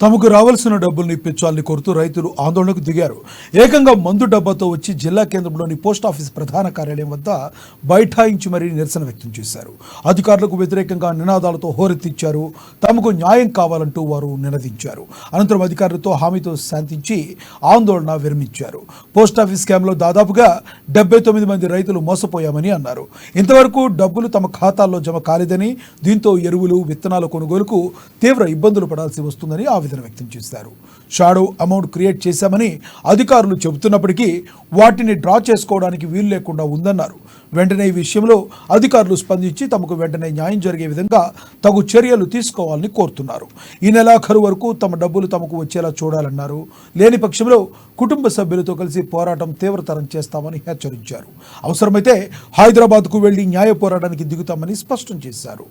తమకు రావాల్సిన డబ్బుల్ని ఇప్పించాలని కోరుతూ రైతులు ఆందోళనకు దిగారు. ఏకంగా మందు డబ్బాతో వచ్చి జిల్లా కేంద్రంలోని పోస్టాఫీస్ ప్రధాన కార్యాలయం వద్ద బైఠాయించి మరీ నిరసన వ్యక్తం చేశారు. అధికారులకు వ్యతిరేకంగా నినాదాలతో హోరెత్తించారు. తమకు న్యాయం కావాలంటూ వారు నినదించారు. అనంతరం అధికారులతో హామీతో శాంతించి ఆందోళన విరమించారు. పోస్టాఫీస్ స్కామ్లో దాదాపుగా 79 మంది రైతులు మోసపోయామని అన్నారు. ఇంతవరకు డబ్బులు తమ ఖాతాల్లో జమ కాలేదని, దీంతో ఎరువులు, విత్తనాల కొనుగోలుకు తీవ్ర ఇబ్బందులు పడాల్సి వస్తుందని ఆవేదన వ్యక్తం చేశారు. షాడో అమౌంట్ క్రియేట్ చేశామని అధికారులు చెబుతున్నప్పటికీ వాటిని డ్రా చేసుకోవడానికి వీలు లేకుండా ఉందన్నారు. వెంటనే ఈ విషయంలో అధికారులు స్పందించి తమకు వెంటనే న్యాయం జరిగే విధంగా తగు చర్యలు తీసుకోవాలని కోరుతున్నారు. ఈ నెలాఖరు వరకు తమ డబ్బులు తమకు వచ్చేలా చూడాలన్నారు. లేని పక్షంలో కుటుంబ సభ్యులతో కలిసి పోరాటం తీవ్రతరం చేస్తామని హెచ్చరించారు. అవసరమైతే హైదరాబాద్కు వెళ్లి న్యాయ పోరాటానికి దిగుతామని స్పష్టం చేశారు.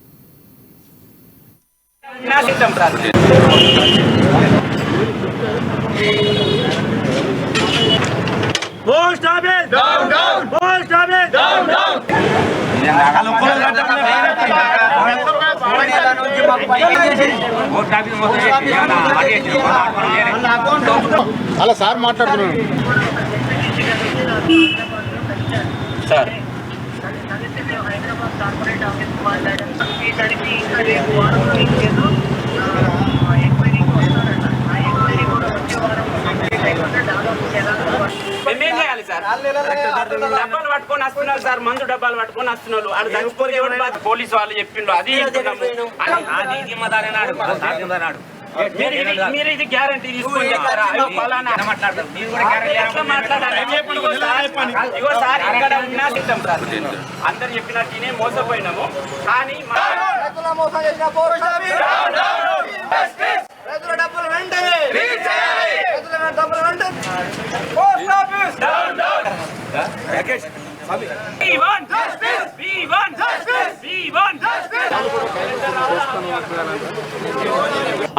Post office down down. Post office down down. అలా సార్ మాట్లాడుతున్నాను సార్. డబ్బాలు పట్టుకొని వస్తున్నారు సార్, మందు డబ్బాలు పట్టుకొని వస్తున్నారు. వాళ్ళు చచ్చిపోతే పోలీసు వాళ్ళు చెప్పిండ్రు. అది మీరు ఇది గ్యారంటీ తీసుకొని చెప్తారా? ఇగో సార్, ఇక్కడ ఉన్నా సిద్ధం సార్, అందరు చెప్పినట్టునే మోసపోయినాము. కానీ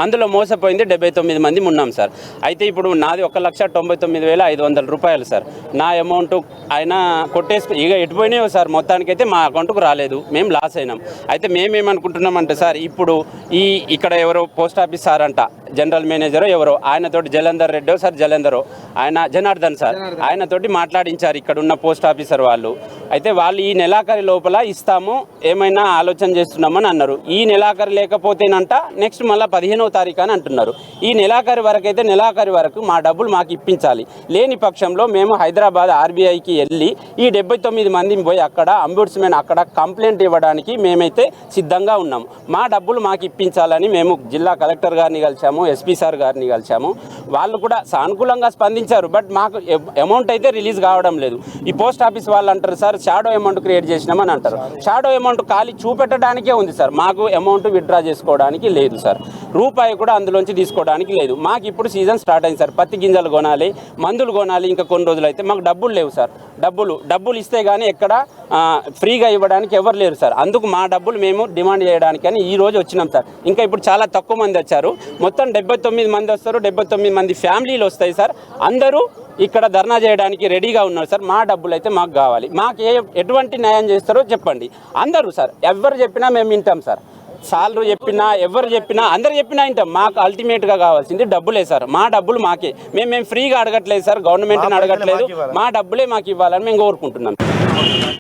అందులో మోసపోయింది 79 మంది ఉన్నాం సార్. అయితే ఇప్పుడు నాది 1,99,500 రూపాయలు సార్. నా అమౌంట్ ఆయన కొట్టేసి ఇక ఎటుపోయినాయో సార్, మొత్తానికైతే మా అకౌంట్కు రాలేదు. మేము లాస్ అయినాం. అయితే మేమేమనుకుంటున్నామంటే సార్, ఇప్పుడు ఇక్కడ ఎవరో పోస్ట్ ఆఫీస్ సార్ అంట, జనరల్ మేనేజర్ ఎవరో, ఆయనతోటి జలంధర్ రెడ్డో సార్, జలంధరో ఆయన జనార్దన్ సార్, ఆయనతోటి మాట్లాడించారు ఇక్కడ ఉన్న పోస్ట్ ఆఫీసర్ వాళ్ళు. అయితే వాళ్ళు ఈ నెలాఖరి లోపల ఇస్తాము, ఏమైనా ఆలోచన చేస్తున్నామని అన్నారు. ఈ నెలాఖరి లేకపోతేనంట నెక్స్ట్ మళ్ళీ 15వ తారీఖు అని అంటున్నారు. ఈ నెలాఖరి వరకు అయితే నెలాఖరి వరకు మా డబ్బులు మాకు ఇప్పించాలి. లేని పక్షంలో మేము హైదరాబాద్ ఆర్బీఐకి వెళ్ళి ఈ 79 మందిని పోయి అక్కడ అంబుడ్స్మెన్ అక్కడ కంప్లైంట్ ఇవ్వడానికి మేమైతే సిద్ధంగా ఉన్నాము. మా డబ్బులు మాకు ఇప్పించాలని మేము జిల్లా కలెక్టర్ గారిని కలిసాము, ఎస్పీ సార్ గారిని కలిసాము. వాళ్ళు కూడా సానుకూలంగా స్పందించారు. బట్ మాకు అమౌంట్ అయితే రిలీజ్ కావడం లేదు. ఈ పోస్ట్ ఆఫీస్ వాళ్ళు అంటారు సార్, షాడో అమౌంట్ క్రియేట్ చేసినామని అంటారు. షాడో అమౌంట్ ఖాళీ చూపెట్టడానికే ఉంది సార్, మాకు అమౌంట్ విత్డ్రా చేసుకోవడానికి లేదు సార్. రూపాయి కూడా అందులోంచి తీసుకోవడానికి లేదు. మాకు ఇప్పుడు సీజన్ స్టార్ట్ అయింది సార్, పత్తి గింజలు కొనాలి, మందులు కొనాలి. ఇంకా కొన్ని రోజులు అయితే మాకు డబ్బులు లేవు సార్. డబ్బులు ఇస్తే కానీ ఎక్కడ ఫ్రీగా ఇవ్వడానికి ఎవరు లేరు సార్. అందుకు మా డబ్బులు మేము డిమాండ్ చేయడానికి అని ఈ రోజు వచ్చినాం సార్. ఇంకా ఇప్పుడు చాలా తక్కువ మంది వచ్చారు. మొత్తం 79 మంది వస్తారు. 79 మంది ఫ్యామిలీలు వస్తాయి సార్. అందరూ ఇక్కడ ధర్నా చేయడానికి రెడీగా ఉన్నారు సార్. మా డబ్బులు అయితే మాకు కావాలి. మాకు ఎటువంటి న్యాయం చేస్తారో చెప్పండి. అందరూ సార్, ఎవరు చెప్పినా మేము వింటాం సార్. సార్లు చెప్పినా, ఎవరు చెప్పినా, అందరు చెప్పినా వింటాం. మాకు అల్టిమేట్గా కావాల్సింది డబ్బులే సార్. మా డబ్బులు మాకే. మేము ఫ్రీగా అడగట్లేదు సార్, గవర్నమెంట్ని అడగట్లేదు. మా డబ్బులే మాకు ఇవ్వాలని మేము కోరుకుంటున్నాం.